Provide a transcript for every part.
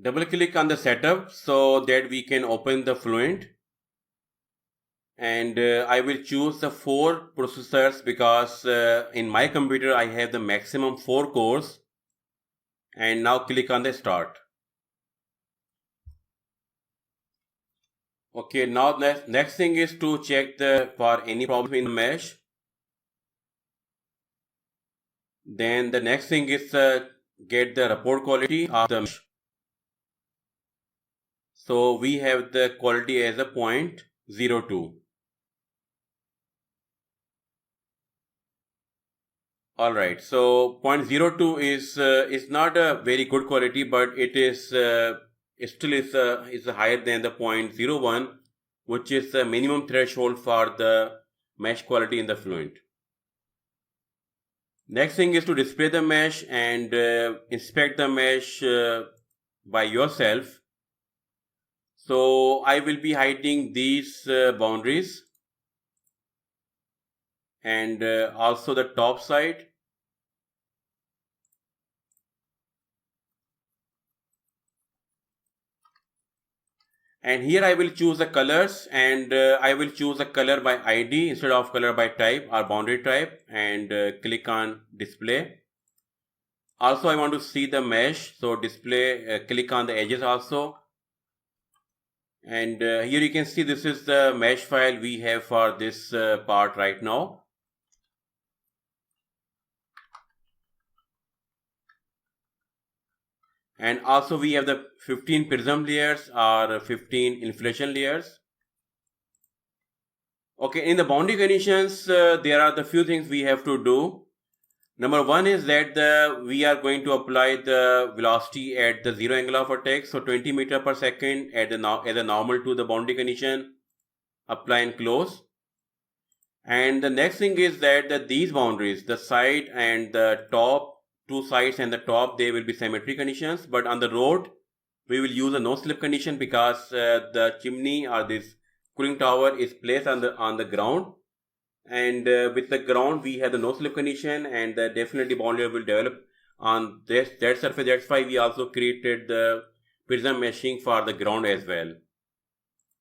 Double click on the setup so that we can open the Fluent. And I will choose the 4 processors because in my computer I have the maximum 4 cores. And now click on the start. Okay, now next thing is to check for any problem in the mesh. Then the next thing is get the report quality of the mesh. So we have the quality as a 0.02. Alright, so 0.02 is not a very good quality, but it is still is higher than the 0.01, which is the minimum threshold for the mesh quality in the Fluent. Next thing is to display the mesh and inspect the mesh by yourself. So I will be hiding these boundaries and also the top side. And here I will choose the colors and I will choose a color by ID instead of color by type or boundary type and click on display. Also I want to see the mesh, so display, click on the edges also. And here you can see this is the mesh file we have for this part right now. And also we have the 15 prism layers or 15 inflation layers. Okay, in the boundary conditions, there are the few things we have to do. Number one is that we are going to apply the velocity at the zero angle of attack, so 20 meter per second as a normal to the boundary condition. Apply and close. And the next thing is that these boundaries, the side and the top, 2 sides and the top, they will be symmetry conditions. But on the road, we will use a no slip condition because the chimney or this cooling tower is placed on the ground. And with the ground, we have the no slip condition, and definitely boundary will develop on that surface. That's why we also created the prism meshing for the ground as well.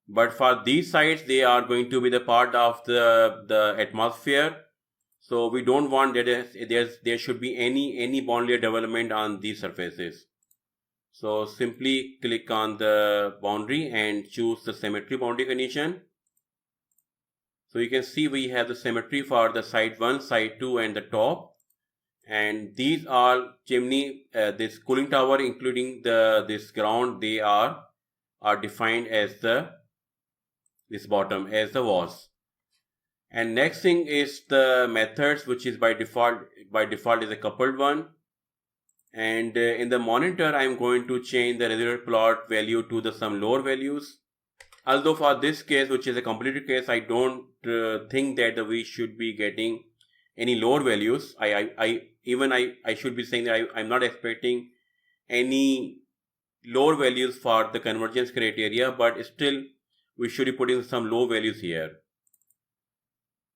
But for these sides, they are going to be the part of the atmosphere. So we don't want that there should be any bound layer development on these surfaces. So simply click on the boundary and choose the symmetry boundary condition. So you can see we have the symmetry for the side 1, side 2 and the top. And these are chimney, this cooling tower including this ground, they are defined as this bottom as the walls. And next thing is the methods, which is by default is a coupled one. And in the monitor, I'm going to change the residual plot value to some lower values. Although for this case, which is a completed case, I don't think that we should be getting any lower values. I should be saying that I'm not expecting any lower values for the convergence criteria, but still we should be putting some low values here.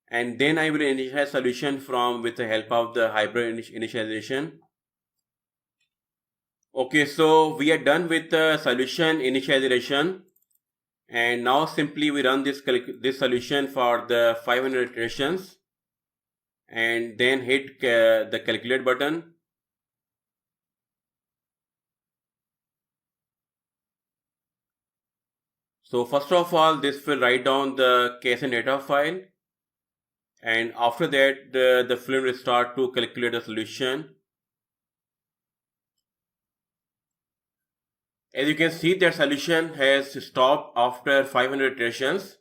And then I will initialize solution with the help of the hybrid initialization. Okay, so we are done with the solution initialization. And now simply we run this solution for the 500 iterations and then hit the calculate button. So first of all, this will write down the case and data file. And after that, the Fluent will start to calculate the solution. As you can see, that solution has stopped after 500 iterations.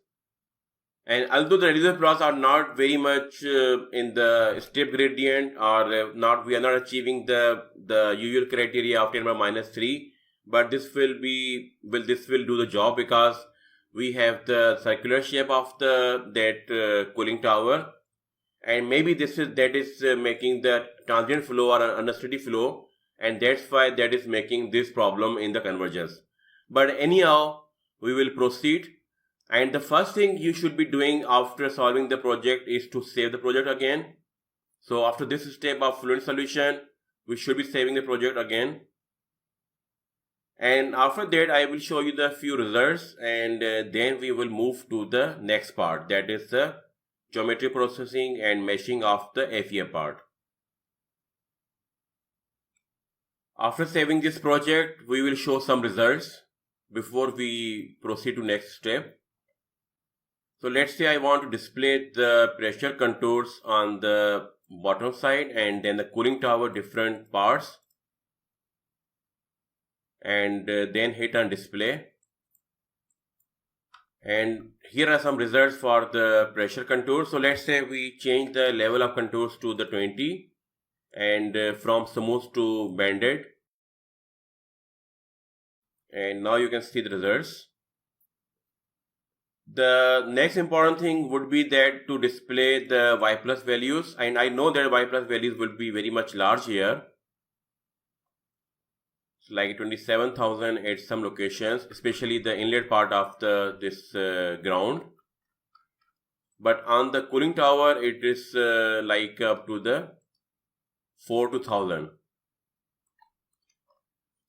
And although the residual plots are not very much in the step gradient or we are not achieving the usual criteria of 10 by -3, but this will do the job because we have the circular shape of that cooling tower, and maybe that is making the transient flow or an understeady flow, and that's why that is making this problem in the convergence. But anyhow, we will proceed. And the first thing you should be doing after solving the project is to save the project again. So after this step of Fluent solution, we should be saving the project again. And after that, I will show you the few results, and then we will move to the next part, that is the geometry processing and meshing of the FEA part. After saving this project, we will show some results before we proceed to next step. So let's say I want to display the pressure contours on the bottom side and then the cooling tower different parts, and then hit on display. And here are some results for the pressure contours. So let's say we change the level of contours to the 20 and from smooth to banded. And now you can see the results. The next important thing would be that to display the Y plus values, and I know that Y plus values will be very much large here. It's like 27,000 at some locations, especially the inlet part of this ground. But on the cooling tower, it is like up to the 4,000.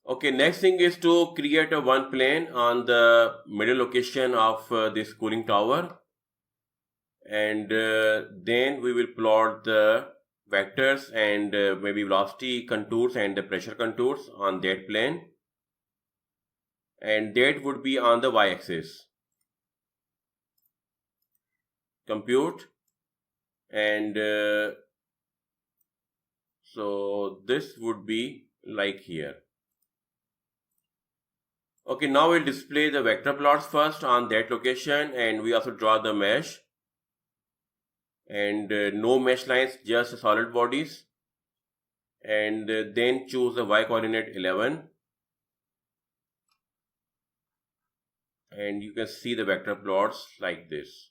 Okay, next thing is to create a one plane on the middle location of this cooling tower, and then we will plot the vectors and maybe velocity contours and the pressure contours on that plane, and that would be on the y-axis. Compute, and so this would be like here. Okay, now we'll display the vector plots first on that location, and we also draw the mesh, and no mesh lines, just solid bodies, and then choose the y coordinate 11, and you can see the vector plots like this.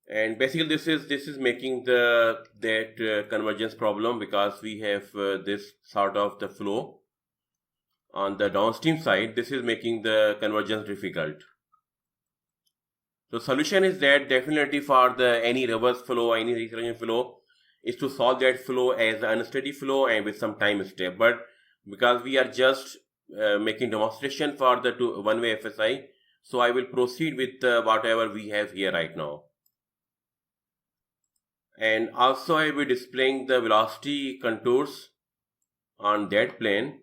And basically this is making that convergence problem, because we have this sort of the flow on the downstream side. This is making the convergence difficult. So solution is that definitely for the any reverse flow, any recurrent flow, is to solve that flow as an unsteady flow and with some time step. But because we are just making demonstration for the one-way FSI, so I will proceed with whatever we have here right now. And also I will be displaying the velocity contours on that plane.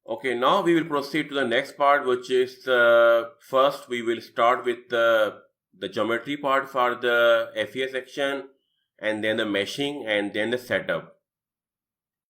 Okay, now we will proceed to the next part, which is first we will start with the geometry part for the FEA section, and then the meshing, and then the setup.